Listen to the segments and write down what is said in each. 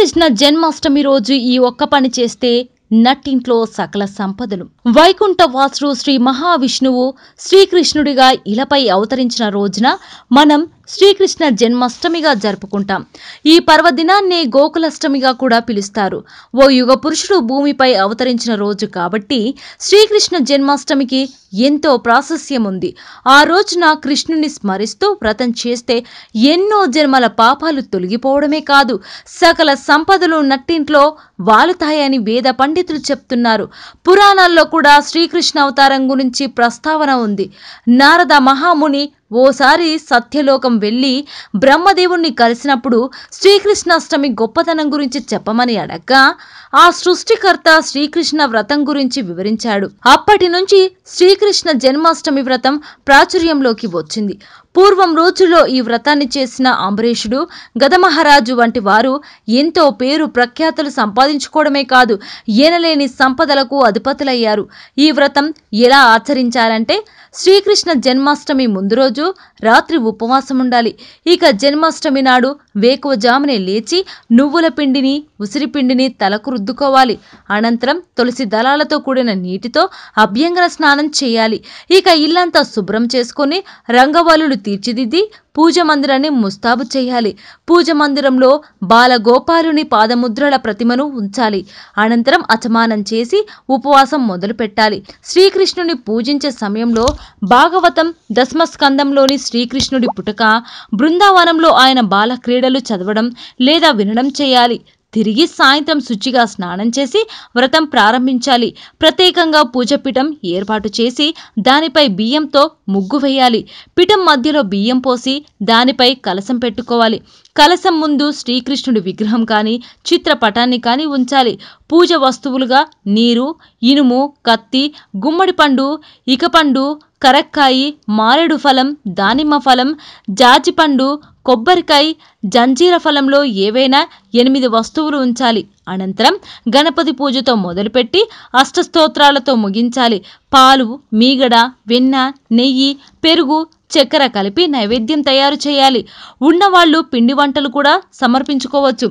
శ్రీకృష్ణ జన్మాష్టమి రోజు ఈ ఒక్క పని చేస్తే నట్టింట్లో సకల సంపదలు. వైకుంఠవాసుడు శ్రీ మహావిష్ణువు శ్రీకృష్ణుడిగా ఇలపై అవతరించిన రోజున మనం శ్రీకృష్ణ జన్మాష్టమిగా జరుపుకుంటాం. ఈ పర్వదినాన్ని గోకులాష్టమిగా కూడా పిలుస్తారు. ఓ యుగ పురుషుడు భూమిపై అవతరించిన రోజు కాబట్టి శ్రీకృష్ణ జన్మాష్టమికి ఎంతో ప్రాశస్త్యం ఉంది. ఆ రోజున కృష్ణుని స్మరిస్తూ వ్రతం చేస్తే ఎన్నో జన్మల పాపాలు తొలగిపోవడమే కాదు, సకల సంపదలు నట్టింట్లో వాలుతాయని వేద పండితులు చెప్తున్నారు. పురాణాల్లో కూడా శ్రీకృష్ణ అవతారం గురించి ప్రస్తావన ఉంది. నారద మహాముని ఓసారి సత్యలోకం వెళ్లి బ్రహ్మదేవుణ్ణి కలిసినప్పుడు శ్రీకృష్ణాష్టమి గొప్పతనం గురించి చెప్పమని అడగ్గా ఆ సృష్టికర్త శ్రీకృష్ణ వ్రతం గురించి వివరించాడు. అప్పటి నుంచి శ్రీకృష్ణ జన్మాష్టమి వ్రతం ప్రాచుర్యంలోకి వచ్చింది. పూర్వం రోజుల్లో ఈ వ్రతాన్ని చేసిన అంబరీషుడు, గదమహారాజు వంటి వారు ఎంతో పేరు ప్రఖ్యాతులు సంపాదించుకోవడమే కాదు, ఎనలేని సంపదలకు అధిపతులయ్యారు. ఈ వ్రతం ఎలా ఆచరించాలంటే శ్రీకృష్ణ జన్మాష్టమి ముందు రోజు రాత్రి ఉపవాసం ఉండాలి. ఇక జన్మాష్టమి నాడు వేకువజామునే లేచి నువ్వుల పిండిని, ఉసిరిపిండిని తలకు రుద్దుకోవాలి. అనంతరం తులసి దళాలతో కూడిన నీటితో అభ్యంగన స్నానం చేయాలి. ఇక ఇల్లంతా శుభ్రం చేసుకుని రంగవల్లులు తీర్చిదిద్ది పూజ మందిరాన్ని ముస్తాబు చేయాలి. పూజ మందిరంలో బాలగోపాలుని పాదముద్రల ప్రతిమను ఉంచాలి. అనంతరం అచమానం చేసి ఉపవాసం మొదలు పెట్టాలి. శ్రీకృష్ణుని పూజించే సమయంలో భాగవతం దశమస్కందంలోని శ్రీకృష్ణుడి పుటక, బృందావనంలో ఆయన బాల క్రీడలు చదవడం లేదా వినడం చేయాలి. తిరిగి సాయంత్రం శుచిగా స్నానం చేసి వ్రతం ప్రారంభించాలి. ప్రత్యేకంగా పూజపీఠం ఏర్పాటు చేసి దానిపై బియ్యంతో ముగ్గు వేయాలి. పీఠం మధ్యలో బియ్యం పోసి దానిపై కలశం పెట్టుకోవాలి. కలశం ముందు శ్రీకృష్ణుడి విగ్రహం కానీ చిత్రపటాన్ని కానీ ఉంచాలి. పూజ వస్తువులుగా నీరు, ఇనుము, కత్తి, గుమ్మడి పండు, ఇకపండు, కరక్కాయి, మారేడు ఫలం, దానిమ్మ ఫలం, జాజిపండు, కొబ్బరికాయ, జంజీర ఫలంలో ఏవైనా 8 వస్తువులు ఉంచాలి. అనంతరం గణపతి పూజతో మొదలుపెట్టి అష్టస్తోత్రాలతో ముగించాలి. పాలు, మీగడ, వెన్న, నెయ్యి, పెరుగు, చక్కెర కలిపి నైవేద్యం తయారు చేయాలి. ఉన్నవాళ్లు పిండి వంటలు కూడా సమర్పించుకోవచ్చు.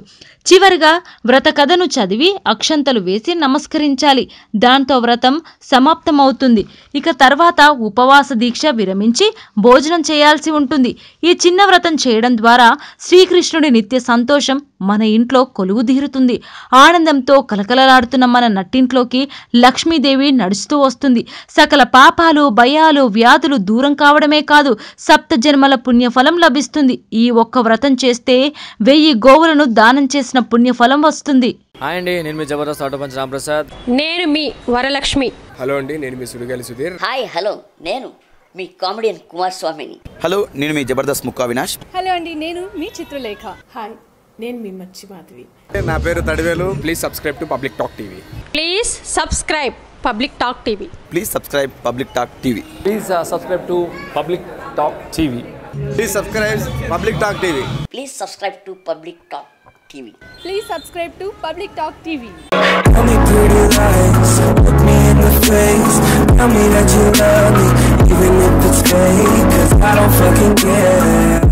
చివరిగా వ్రత కథను చదివి అక్షంతలు వేసి నమస్కరించాలి. దాంతో వ్రతం సమాప్తమవుతుంది. ఇక తర్వాత ఉపవాస దీక్ష విరమించి భోజనం చేయాల్సి ఉంటుంది. ఈ చిన్న వ్రతం చేయడం ద్వారా శ్రీకృష్ణుడి నిత్య సంతోషం మన ఇంట్లో కొలువుదీరుతుంది. ఆనందంతో కలకలలాడుతున్న మన నట్టింట్లోకి లక్ష్మీదేవి నడుస్తూ వస్తుంది. సకల పాపాలు, భయాలు, వ్యాధులు దూరం కావడమే కాదు, 7 జన్మల పుణ్యఫలం లభిస్తుంది. ఈ ఒక్క వ్రతం చేస్తే 1000 గోవులను దానం చేసిన పుణ్యఫలం వస్తుంది. హాయ్ అండి, నేను మీ జబర్దస్త్ ఆటో పంచ్ రాంప్రసాద్. నేను మీ వరలక్ష్మి. హలో అండి, నేను మీ సుడిగాలి సుధీర్. హాయ్ హలో, నేను మీ కామెడియన్ కుమార్ స్వామిని. హలో, నేను మీ జబర్దస్త్ ముక్కా వినాష్. హలో అండి, నేను మీ చిత్రలేఖ. హాయ్, నేను మీ మచ్చి మాధవి. నా పేరు Thadivelu. Please subscribe to public talk TV. Please subscribe public talk TV. Please subscribe public talk TV. Please subscribe to public talk TV. Please subscribe public talk TV. Please subscribe to public talk TV. Please subscribe to public talk TV. Tell me pretty lies, look me in the face. Tell me that you love me, even if it's fake, 'cause I don't fucking care.